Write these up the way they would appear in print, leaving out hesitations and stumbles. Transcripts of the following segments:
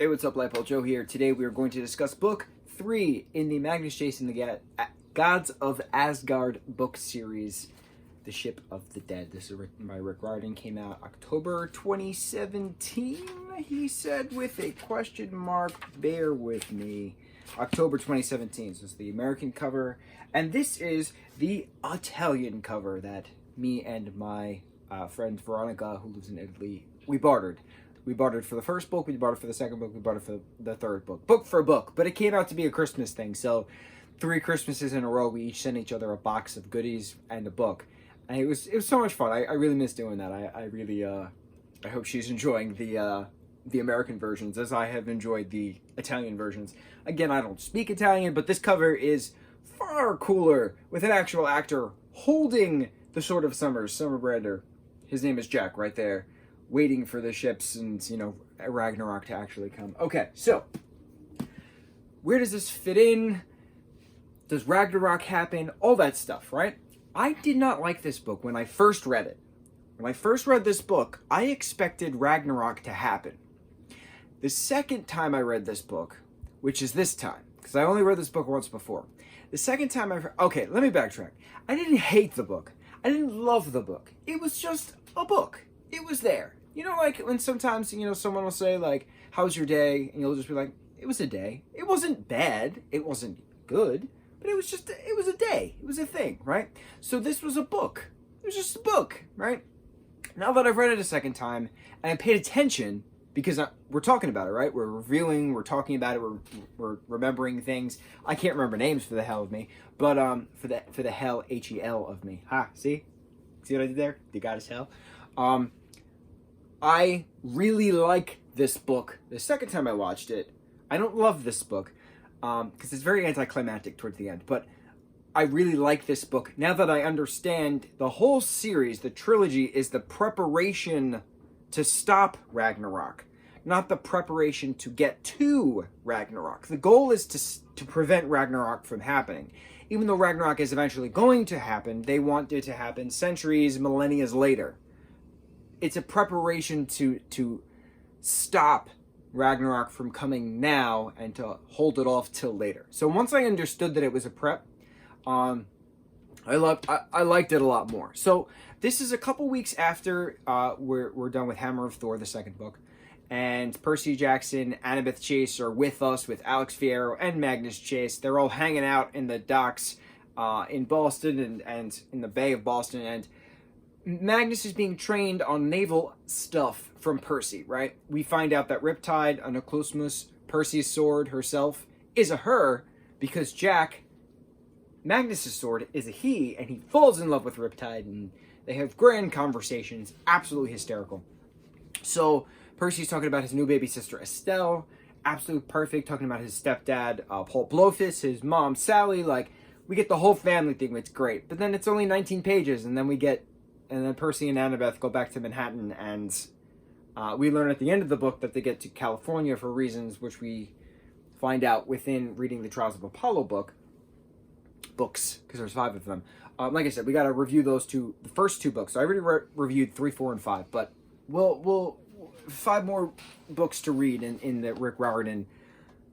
Hey, what's up, lightboltjoe here. Today we are going to discuss book 3 in the Magnus Chasing the Gods of Asgard book series, The Ship of the Dead. This is written by Rick Riordan, came out October 2017, he said with a question mark, bear with me. October 2017, so it's the American cover, and this is the Italian cover that me and my friend Veronica, who lives in Italy, we bartered. We bartered for the first book, we bartered for the second book, we bartered for the third book. Book for book, but it came out to be a Christmas thing, so 3 Christmases in a row, we each sent each other a box of goodies and a book. And it was so much fun. I really miss doing that. I hope she's enjoying the American versions as I have enjoyed the Italian versions. Again, I don't speak Italian, but this cover is far cooler with an actual actor holding the Sword of Summer Brander. His name is Jack right there, waiting for the ships and, you know, Ragnarok to actually come. Okay, so where does this fit in? Does Ragnarok happen? All that stuff, right? I did not like this book when I first read it. When I first read this book, I expected Ragnarok to happen. The second time I read this book, which is this time, because I only read this book once before. The second time okay, let me backtrack. I didn't hate the book. I didn't love the book. It was just a book. It was there. You know, like when sometimes, you know, someone will say like, how's your day? And you'll just be like, it was a day. It wasn't bad. It wasn't good. But it was a day. It was a thing, right? So this was a book. It was just a book, right? Now that I've read it a second time and I paid attention, because we're talking about it, right? We're reviewing, we're talking about it, we're remembering things. I can't remember names for the hell of me, but for the hell, H-E-L of me. Ha, see? See what I did there? The goddess hell. I really like this book. The second time I watched it, I don't love this book, because it's very anticlimactic towards the end, but I really like this book. Now that I understand the whole series, the trilogy is the preparation to stop Ragnarok, not the preparation to get to Ragnarok. The goal is to prevent Ragnarok from happening. Even though Ragnarok is eventually going to happen, they want it to happen centuries, millennia later. It's a preparation to stop Ragnarok from coming now and to hold it off till later. So once I understood that it was a prep, I liked it a lot more. So this is a couple weeks after we're done with Hammer of Thor, the second book, and Percy Jackson, Annabeth Chase are with us with Alex Fierro and Magnus Chase. They're all hanging out in the docks in Boston and in the Bay of Boston, and Magnus is being trained on naval stuff from Percy, right? We find out that Riptide, Anaclusmus, Percy's sword herself, is a her, because Jack, Magnus' sword, is a he, and he falls in love with Riptide, and they have grand conversations, absolutely hysterical. So Percy's talking about his new baby sister Estelle, absolutely perfect, talking about his stepdad, Paul Blofeld, his mom, Sally, like, we get the whole family thing, it's great. But then it's only 19 pages, and then Percy and Annabeth go back to Manhattan, and we learn at the end of the book that they get to California for reasons which we find out within reading the Trials of Apollo books, because there's 5 of them. Like I said, we got to review the first 2 books. So I already reviewed 3, 4, and 5, but we'll 5 more books to read in the Rick Riordan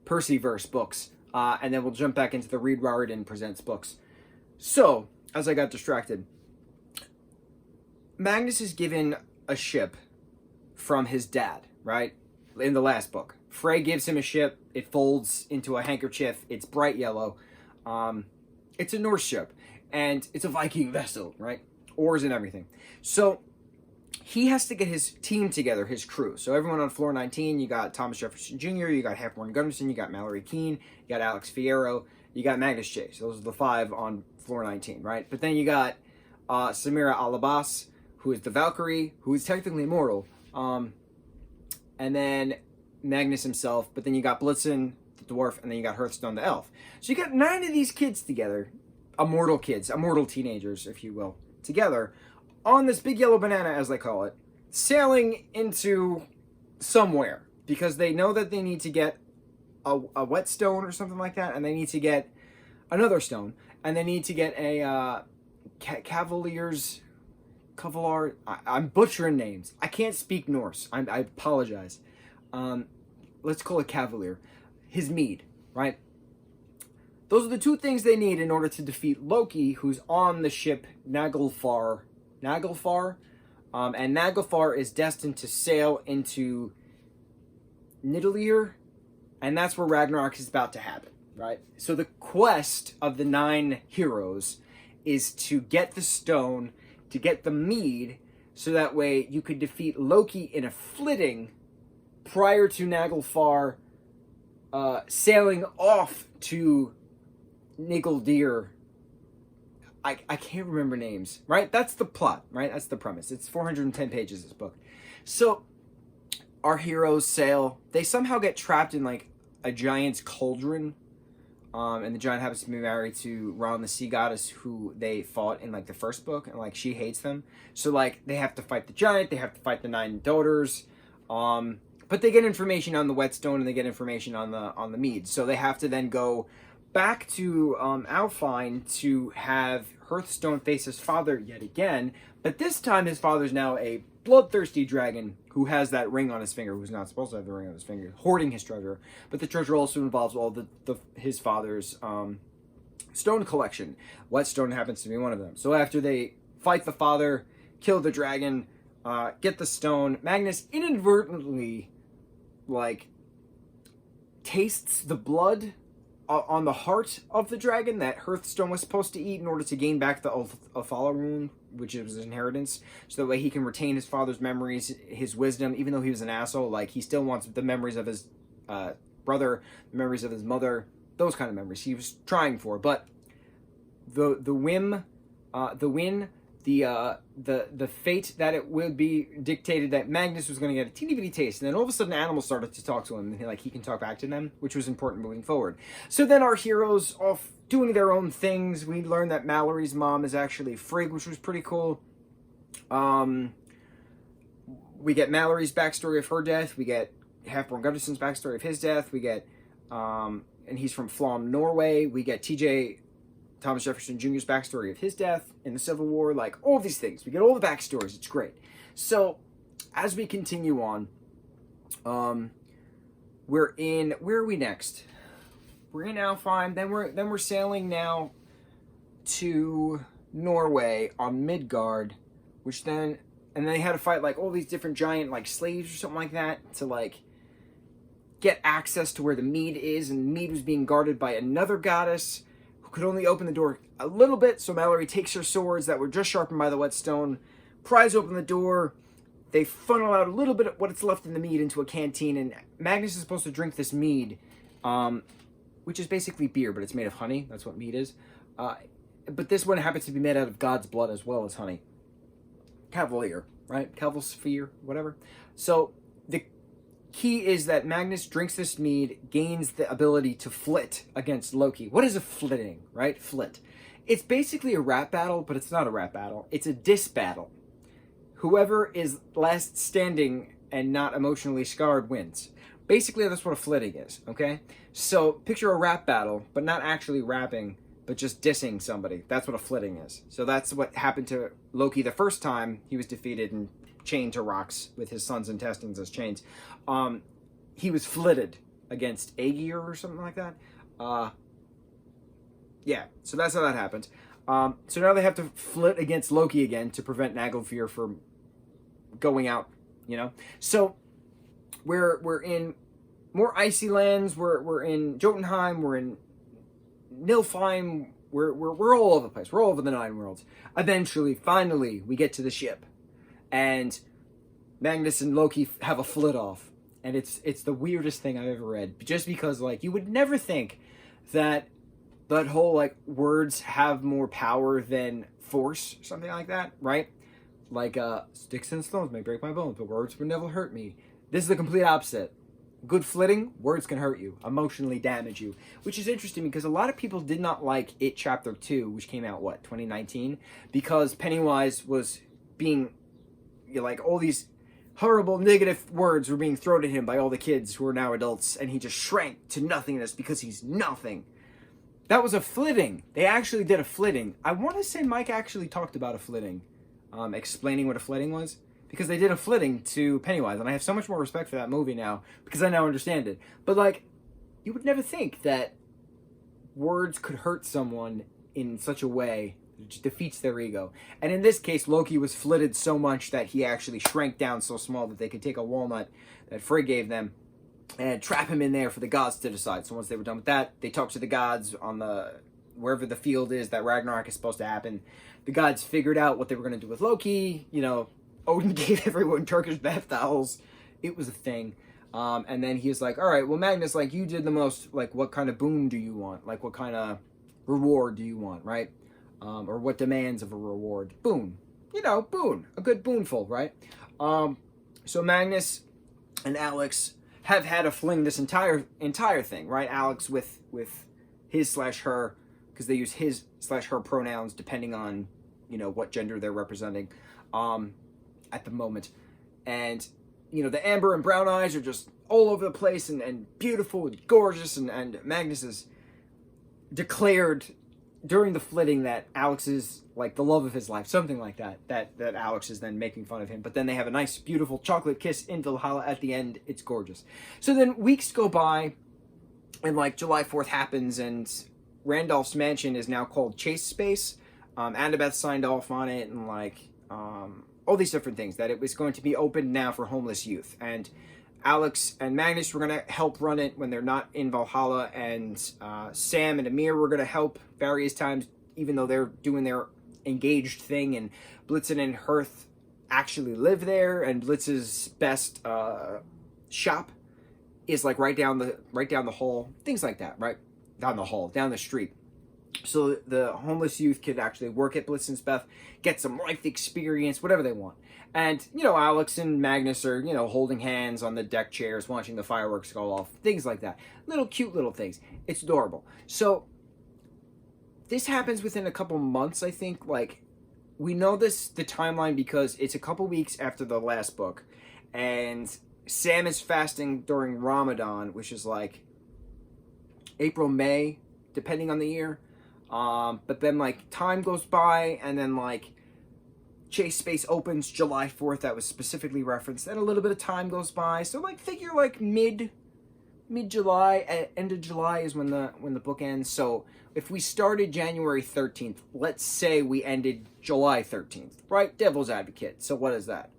Percyverse books, and then we'll jump back into the Reed Riordan Presents books. So, as I got distracted, Magnus is given a ship from his dad, right? In the last book. Frey gives him a ship. It folds into a handkerchief. It's bright yellow. It's a Norse ship. And it's a Viking vessel, right? Oars and everything. So he has to get his team together, his crew. So everyone on floor 19, you got Thomas Jefferson Jr., you got Halfborn Gunnarsson, you got Mallory Keene, you got Alex Fierro, you got Magnus Chase. Those are the 5 on floor 19, right? But then you got Samira Alabas, who is the Valkyrie, who is technically immortal. And then Magnus himself, but then you got Blitzen, the dwarf, and then you got Hearthstone, the elf. So you got 9 of these kids together, immortal teenagers, if you will, together, on this big yellow banana, as they call it, sailing into somewhere, because they know that they need to get a whetstone or something like that, and they need to get another stone, and they need to get a I'm butchering names. I can't speak Norse. I apologize. let's call it cavalier, his mead, right? Those are the two things they need in order to defeat Loki, who's on the ship Naglfar. And Naglfar is destined to sail into Nidalir, and that's where Ragnarok is about to happen, right? So the quest of the 9 heroes is to get the stone, to get the mead, so that way you could defeat Loki in a flitting prior to Naglfar sailing off to Nidalir. I can't remember names, right? That's the plot, right? That's the premise. It's 410 pages, this book. So our heroes sail. They somehow get trapped in like a giant's cauldron. And the giant happens to be married to Ron, the sea goddess, who they fought in like the first book, and like she hates them. So like they have to fight the giant, they have to fight the 9 daughters. But they get information on the whetstone and they get information on the mead. So they have to then go back to Alfheim to have Hearthstone face his father yet again. But this time his father's now a bloodthirsty dragon who has that ring on his finger, who's not supposed to have the ring on his finger, hoarding his treasure. But the treasure also involves all his father's stone collection. Whetstone happens to be one of them. So after they fight the father, kill the dragon, get the stone, Magnus inadvertently like tastes the blood on the heart of the dragon that Hearthstone was supposed to eat in order to gain back the Othala rune, which is his inheritance, so that way he can retain his father's memories, his wisdom. Even though he was an asshole, like he still wants the memories of his brother, the memories of his mother, those kind of memories he was trying for. But the fate that it would be dictated that Magnus was going to get a teeny bitty taste, and then all of a sudden animals started to talk to him, and he can talk back to them, which was important moving forward. So then our heroes off doing their own things. We learned that Mallory's mom is actually Frigg, which was pretty cool. We get Mallory's backstory of her death. We get Halfborn Gunnarson's backstory of his death. We get, and he's from Flom, Norway. We get T.J. Thomas Jefferson Jr.'s backstory of his death in the Civil War, like all these things. We get all the backstories. It's great. So as we continue on, where are we next? We're in Alfheim. Then we're sailing now to Norway on Midgard, and then they had to fight like all these different giant like slaves or something like that to like get access to where the mead is, and the mead was being guarded by another goddess who could only open the door a little bit. So Mallory takes her swords that were just sharpened by the whetstone, pries open the door. They funnel out a little bit of what's left in the mead into a canteen, and Magnus is supposed to drink this mead, which is basically beer, but it's made of honey. That's what mead is. But this one happens to be made out of God's blood as well as honey. Cavalier, right? Cavalsphere, whatever. So the key is that Magnus drinks this mead, gains the ability to flit against Loki. What is a flitting, right? Flit. It's basically a rap battle, but it's not a rap battle. It's a diss battle. Whoever is last standing and not emotionally scarred wins. Basically, that's what a flitting is, okay? So picture a rap battle, but not actually rapping, but just dissing somebody. That's what a flitting is. So that's what happened to Loki the first time he was defeated and chained to rocks with his son's intestines as chains. He was flitted against Aegir or something like that. Yeah, so that's how that happened. So now they have to flit against Loki again to prevent Naglfar from going out, you know? So we're in more icy lands. We're in Jotunheim. We're in Nilfheim. We're all over the place. We're all over the 9 worlds. Eventually, finally, we get to the ship, and Magnus and Loki have a flit off, and it's the weirdest thing I've ever read. Just because like you would never think that whole like words have more power than force, something like that, right? Like sticks and stones may break my bones, but words would never hurt me. This is the complete opposite. Good flitting, words can hurt you, emotionally damage you, which is interesting because a lot of people did not like It Chapter 2, which came out, 2019? Because Pennywise was being, like, all these horrible negative words were being thrown at him by all the kids who are now adults, and he just shrank to nothingness because he's nothing. That was a flitting. They actually did a flitting. I want to say Mike actually talked about a flitting, explaining what a flitting was. because they did a flitting to Pennywise, and I have so much more respect for that movie now because I now understand it. But like, you would never think that words could hurt someone in such a way that just defeats their ego. And in this case, Loki was flitted so much that he actually shrank down so small that they could take a walnut that Frigg gave them and trap him in there for the gods to decide. So once they were done with that, they talked to the gods on wherever the field is that Ragnarok is supposed to happen. The gods figured out what they were going to do with Loki. You know, Odin gave everyone Turkish bath towels. It was a thing. And then he was like, all right, well, Magnus, like, you did the most, like, what kind of boon do you want? Like, what kind of reward do you want, right? Or what demands of a reward? Boon. You know, boon. A good boonful, right? So Magnus and Alex have had a fling this entire thing, right? Alex with his/her, because they use his/her pronouns depending on, you know, what gender they're representing at the moment. And, you know, the amber and brown eyes are just all over the place and beautiful and gorgeous, and Magnus has declared during the flitting that Alex is like the love of his life, something like that Alex is then making fun of him. But then they have a nice, beautiful chocolate kiss in Valhalla at the end. It's gorgeous. So then weeks go by, and like July 4th happens, and Randolph's mansion is now called Chase Space. Annabeth signed off on it, and like all these different things, that it was going to be open now for homeless youth. And Alex and Magnus were going to help run it when they're not in Valhalla, and Sam and Amir were going to help various times, even though they're doing their engaged thing, and Blitzen and Hearth actually live there, and Blitz's best shop is like right down the hall, things like that, right? Down the street. So the homeless youth could actually work at Blitzen's Beth, get some life experience, whatever they want. And, you know, Alex and Magnus are, you know, holding hands on the deck chairs, watching the fireworks go off, things like that. Cute little things. It's adorable. So this happens within a couple months, I think. Like, we know the timeline because it's a couple weeks after the last book. And Sam is fasting during Ramadan, which is like April, May, depending on the year. But then, like, time goes by, and then, like, Chase Space opens July 4th. That was specifically referenced. Then a little bit of time goes by. So, like, figure, like, mid-July, end of July is when the book ends. So, if we started January 13th, let's say we ended July 13th, right? Devil's advocate. So, what is that?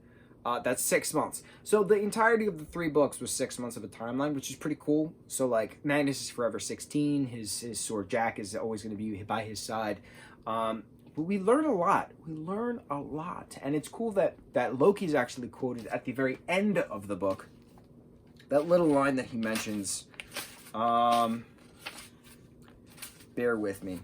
That's 6 months. So the entirety of the 3 books was 6 months of a timeline, which is pretty cool. So like Magnus is forever 16. His sword Jack is always going to be by his side. But we learn a lot. And it's cool that Loki's actually quoted at the very end of the book. That little line that he mentions. Bear with me.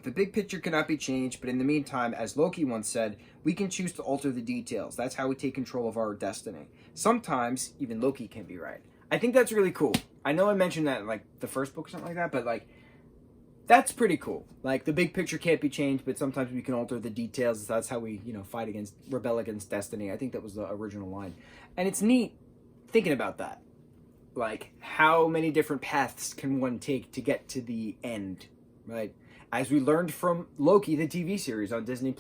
The big picture cannot be changed, but in the meantime, as Loki once said, we can choose to alter the details. That's how we take control of our destiny. Sometimes, even Loki can be right. I think that's really cool. I know I mentioned that in, like, the first book or something like that, but, like, that's pretty cool. Like, the big picture can't be changed, but sometimes we can alter the details. That's how we, you know, rebel against destiny. I think that was the original line. And it's neat thinking about that. Like, how many different paths can one take to get to the end, right? As we learned from Loki, the TV series on Disney+.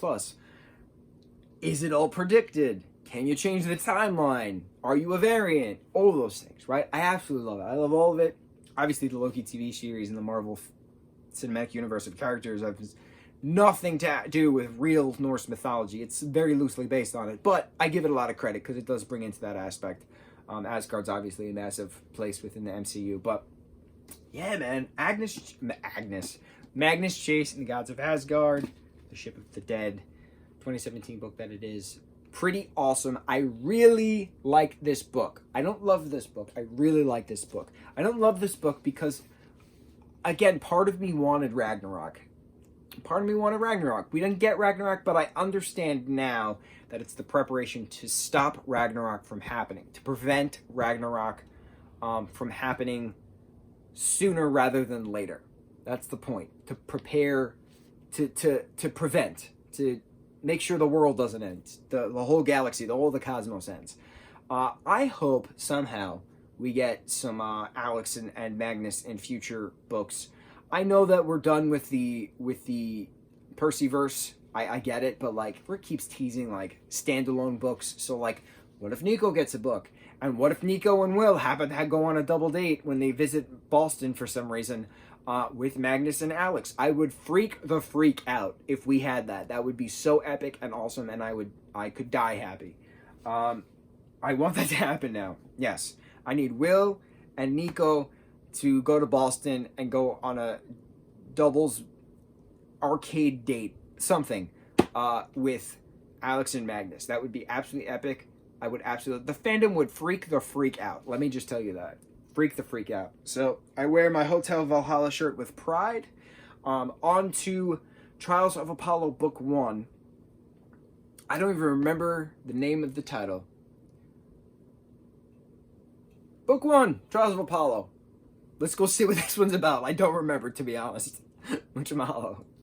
Is it all predicted? Can you change the timeline? Are you a variant? All those things, right? I absolutely love it. I love all of it. Obviously, the Loki TV series and the Marvel Cinematic Universe of characters have nothing to do with real Norse mythology. It's very loosely based on it, but I give it a lot of credit because it does bring into that aspect. Asgard's obviously a massive place within the MCU, but yeah, man, Magnus Chase and the Gods of Asgard, the Ship of the Dead, 2017 book that it is. Pretty awesome. I really like this book. I don't love this book. I really like this book. I don't love this book because, again, part of me wanted Ragnarok. We didn't get Ragnarok, but I understand now that it's the preparation to stop Ragnarok from happening, to prevent Ragnarok from happening sooner rather than later. That's the point. To prepare, to prevent, to make sure the world doesn't end, the whole galaxy, the whole the cosmos ends. I hope somehow we get some Alex and Magnus in future books. I know that we're done with the Percyverse I get it, but like Rick keeps teasing like standalone books. So like, what if Nico gets a book? And what if Nico and Will happen to go on a double date when they visit Boston for some reason with Magnus and Alex? I would freak the freak out if we had that. That would be so epic and awesome, and I could die happy. I want that to happen now. Yes, I need Will and Nico to go to Boston and go on a doubles arcade date, something, with Alex and Magnus. That would be absolutely epic. I would absolutely, the fandom would freak the freak out. Let me just tell you that. Freak the freak out. So I wear my Hotel Valhalla shirt with pride. On to Trials of Apollo Book 1. I don't even remember the name of the title. Book 1, Trials of Apollo. Let's go see what this one's about. I don't remember, to be honest. Mucho mahalo.